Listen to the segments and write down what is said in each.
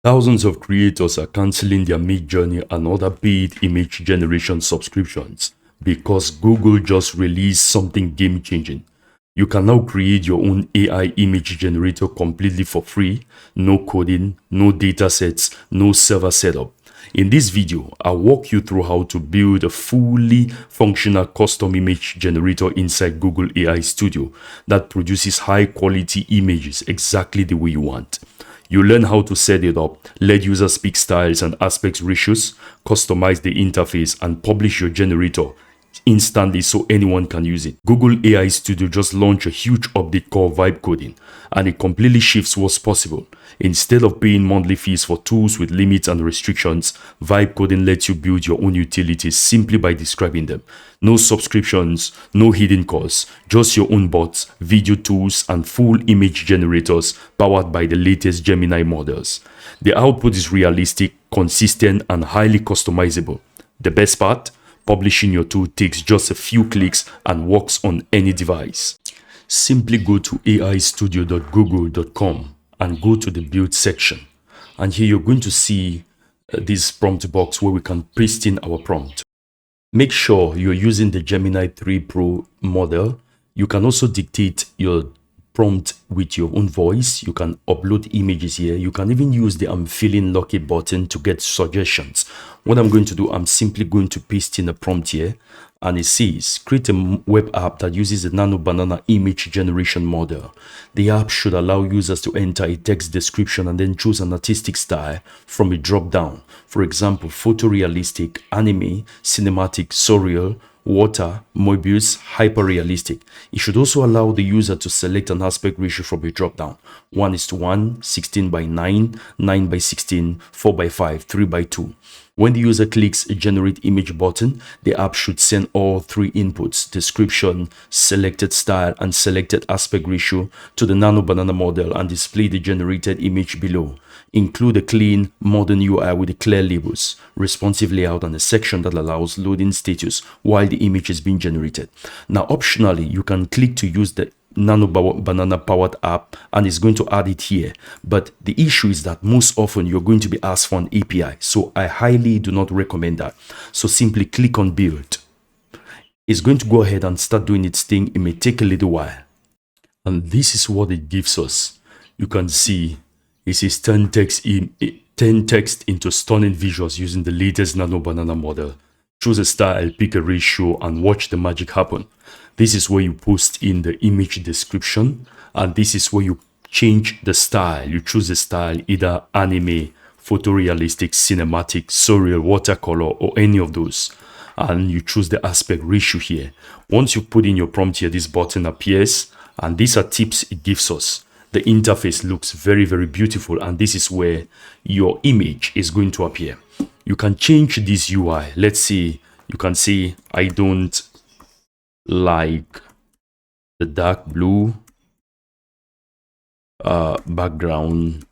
Thousands of creators are canceling their Midjourney and other paid image generation subscriptions because Google just released something game-changing. You can now create your own AI image generator completely for free, no coding, no datasets, no server setup. In this video, I'll walk you through how to build a fully functional custom image generator inside Google AI Studio that produces high-quality images exactly the way you want. You learn how to set it up, let users pick styles and aspect ratios, customize the interface, and publish your generator instantly so anyone can use it. Google AI Studio just launched a huge update called Vibe Coding, and it completely shifts what's possible. Instead of paying monthly fees for tools with limits and restrictions, Vibe Coding lets you build your own utilities simply by describing them. No subscriptions, no hidden costs, just your own bots, video tools, and full image generators powered by the latest Gemini models. The output is realistic, consistent, and highly customizable. The best part? Publishing your tool takes just a few clicks and works on any device. Simply go to aistudio.google.com and go to the build section. And here you're going to see this prompt box where we can paste in our prompt. Make sure you're using the Gemini 3 Pro model. You can also dictate your prompt with your own voice. You can upload images here. You can even use the I'm feeling lucky button to get suggestions. What I'm going to do, I'm simply going to paste in a prompt here, and it says create a web app that uses the Nano Banana image generation model. The app should allow users to enter a text description and then choose an artistic style from a drop down. For example, photorealistic, anime, cinematic, surreal, water, Mobius, hyper-realistic. It should also allow the user to select an aspect ratio from a drop-down. 1:1, 16:9, 9:16, 4:5, 3:2. When the user clicks a generate image button, the app should send all three inputs, description, selected style, and selected aspect ratio to the Nano Banana model and display the generated image below. Include a clean, modern UI with clear labels, responsive layout, and a section that allows loading status while the image is being generated. Now, optionally, you can click to use the Nano Banana powered app and it's going to add it here. But the issue is that most often you're going to be asked for an API. So I highly do not recommend that. So simply click on build. It's going to go ahead and start doing its thing. It may take a little while. And this is what it gives us. You can see it says 10 text into stunning visuals using the latest Nano Banana model. Choose a style, pick a ratio, and watch the magic happen. This is where you post in the image description, and this is where you change the style. You choose a style, either anime, photorealistic, cinematic, surreal, watercolor, or any of those. And you choose the aspect ratio here. Once you put in your prompt here, this button appears, and these are tips it gives us. The interface looks very, very beautiful, and this is where your image is going to appear. You can change this UI. Let's see, you can see I don't like the dark blue background.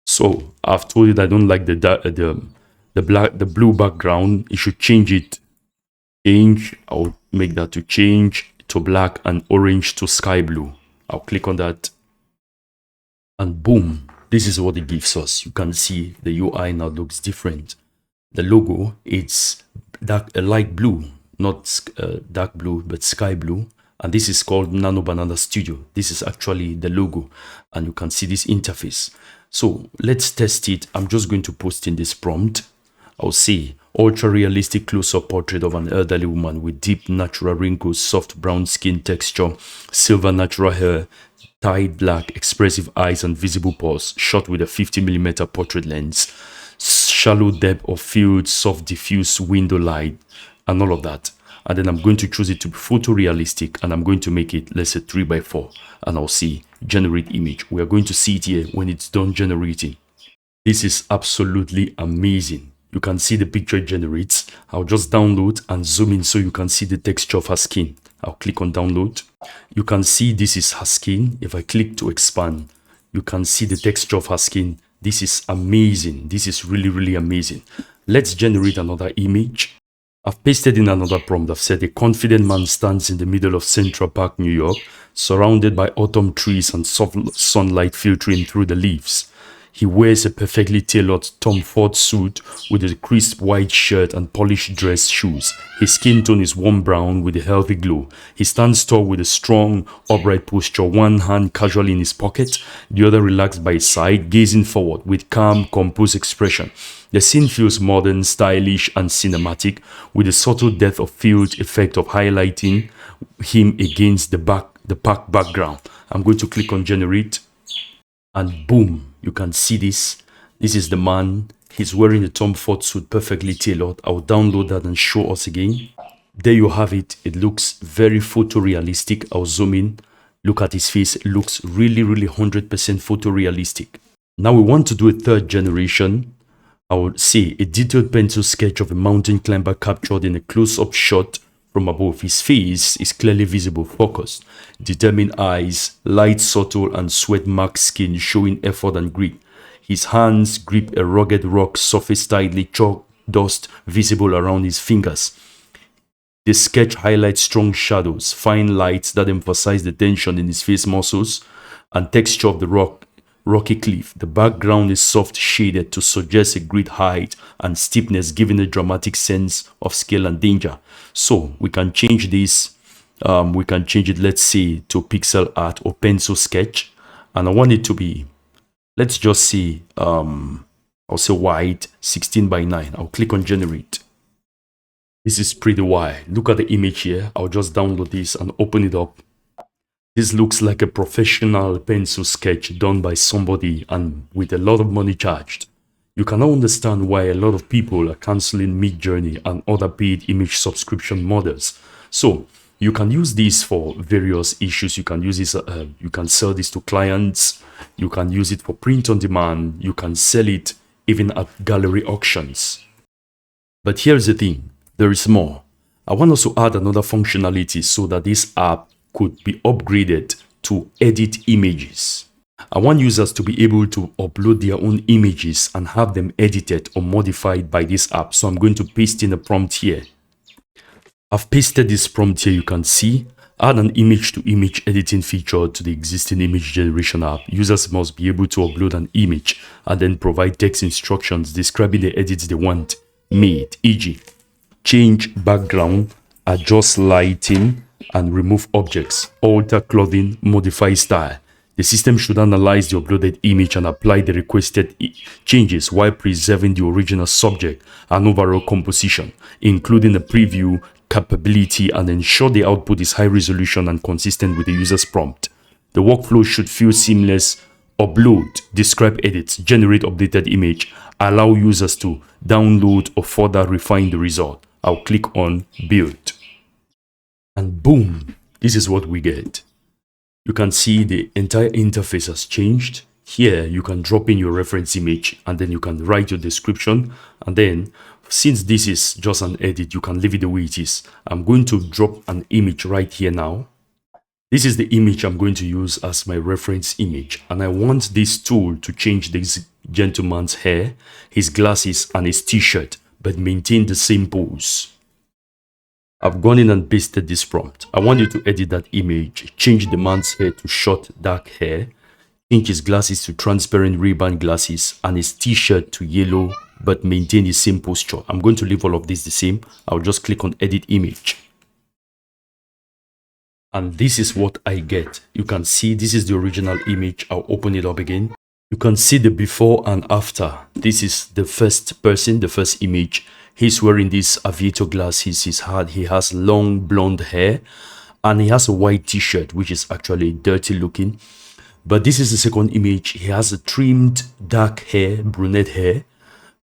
So I've told it I don't like the blue background. You should change it. I'll make that to change to black and orange to sky blue. I'll click on that, and boom, this is what it gives us. You can see the UI now looks different. The logo, it's a light blue, not dark blue, but sky blue. And this is called Nano Banana Studio. This is actually the logo, and you can see this interface. So let's test it. I'm just going to post in this prompt. I'll say ultra realistic close-up portrait of an elderly woman with deep natural wrinkles, soft brown skin texture, silver natural hair, dyed black, expressive eyes, and visible pores, shot with a 50mm portrait lens, shallow depth of field, soft diffuse window light, and all of that. And then I'm going to choose it to be photorealistic, and I'm going to make it, let's say, 3:4, and I'll see generate image. We are going to see it here when it's done generating. This is absolutely amazing. You can see the picture it generates. I'll just download and zoom in so you can see the texture of her skin. I'll click on download. You can see this is her skin. If I click to expand, you can see the texture of her skin. This is amazing. This is really, really amazing. Let's generate another image. I've pasted in another prompt. I've said a confident man stands in the middle of Central Park, New York, surrounded by autumn trees and soft sunlight filtering through the leaves. He wears a perfectly tailored Tom Ford suit with a crisp white shirt and polished dress shoes. His skin tone is warm brown with a healthy glow. He stands tall with a strong, upright posture, one hand casually in his pocket, the other relaxed by his side, gazing forward with calm, composed expression. The scene feels modern, stylish, and cinematic, with a subtle depth of field effect of highlighting him against the park background. I'm going to click on generate, and boom, you can see this. This is the man. He's wearing a Tom Ford suit, perfectly tailored. I'll download that and show us again. There you have it. It looks very photorealistic. I'll zoom in. Look at his face. It looks really 100% photorealistic. Now we want to do a third generation. I would say a detailed pencil sketch of a mountain climber captured in a close-up shot from above. His face is clearly visible, focused, determined eyes, light, subtle, and sweat-marked skin showing effort and grit. His hands grip a rugged rock surface tightly, chalk dust visible around his fingers. The sketch highlights strong shadows, fine lights that emphasize the tension in his face muscles, and texture of the rocky cliff. The background is soft shaded to suggest a great height and steepness, giving a dramatic sense of scale and danger. So we can change this. We can change it, let's say, to pixel art or pencil sketch, and I want it to be, let's just say, I'll say white, 16 by 9. I'll click on generate. This is pretty wide. Look at the image here. I'll just download this and open it up. This looks like a professional pencil sketch done by somebody and with a lot of money charged. You can now understand why a lot of people are cancelling Midjourney and other paid image subscription models. So you can use this for various issues. You can use this. You can sell this to clients. You can use it for print on demand. You can sell it even at gallery auctions. But here's the thing. There is more. I want us to add another functionality so that this app could be upgraded to edit images. I want users to be able to upload their own images and have them edited or modified by this app. So I'm going to paste in a prompt here. I've pasted this prompt here. You can see, add an image to image editing feature to the existing image generation app. Users must be able to upload an image and then provide text instructions describing the edits they want made, e.g. change background, adjust lighting, and remove objects, alter clothing, modify style. The system should analyze the uploaded image and apply the requested changes while preserving the original subject and overall composition, including a preview capability, and ensure the output is high resolution and consistent with the user's prompt. The workflow should feel seamless. Upload, describe edits, generate updated image, allow users to download or further refine the result. I'll click on build. And boom, this is what we get. You can see the entire interface has changed. Here, you can drop in your reference image and then you can write your description. And then, since this is just an edit, you can leave it the way it is. I'm going to drop an image right here now. This is the image I'm going to use as my reference image. And I want this tool to change this gentleman's hair, his glasses, and his t-shirt, but maintain the same pose. I've gone in and pasted this prompt. I want you to edit that image, change the man's hair to short dark hair, change his glasses to transparent Ray-Ban glasses, and his t-shirt to yellow, but maintain the same posture. I'm going to leave all of this the same. I'll just click on edit image. And this is what I get. You can see this is the original image. I'll open it up again. You can see the before and after. This is the first person, the first image. He's wearing these aviator glasses. He has long blonde hair and he has a white t-shirt, which is actually dirty looking. But this is the second image. He has a trimmed dark hair, brunette hair,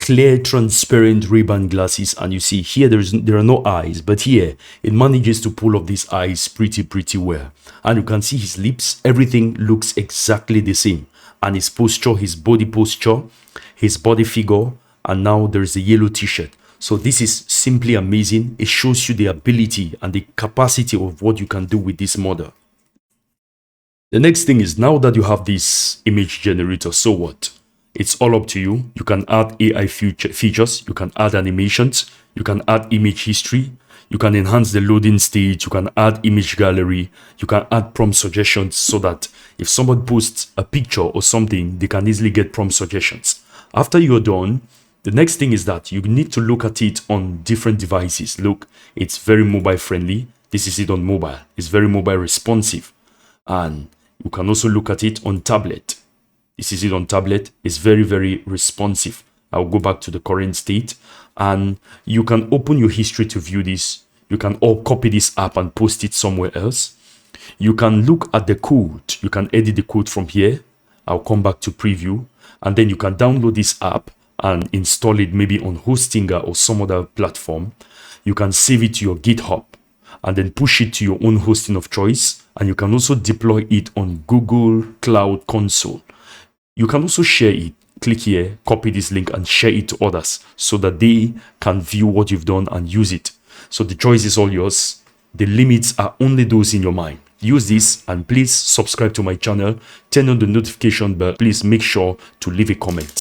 clear transparent Ray-Ban glasses, and you see here there are no eyes, but here it manages to pull off these eyes pretty well. And you can see his lips. Everything looks exactly the same, and his posture, his body posture, his body figure, and now there is a yellow t-shirt. So this is simply amazing. It shows you the ability and the capacity of what you can do with this model. The next thing is, now that you have this image generator, so what? It's all up to you. You can add AI features, you can add animations, you can add image history, you can enhance the loading stage, you can add image gallery, you can add prompt suggestions so that if somebody posts a picture or something, they can easily get prompt suggestions. After you're done, the next thing is that you need to look at it on different devices. Look, it's very mobile friendly. This is it on mobile. It's very mobile responsive. And you can also look at it on tablet. This is it on tablet. It's very, very responsive. I'll go back to the current state. And you can open your history to view this. You can all copy this app and post it somewhere else. You can look at the code. You can edit the code from here. I'll come back to preview. And then you can download this app and install it maybe on Hostinger or some other platform. You can save it to your GitHub and then push it to your own hosting of choice. And you can also deploy it on Google Cloud Console. You can also share it. Click here, copy this link and share it to others so that they can view what you've done and use it. So the choice is all yours. The limits are only those in your mind. Use this, and please subscribe to my channel, turn on the notification bell. Please make sure to leave a comment.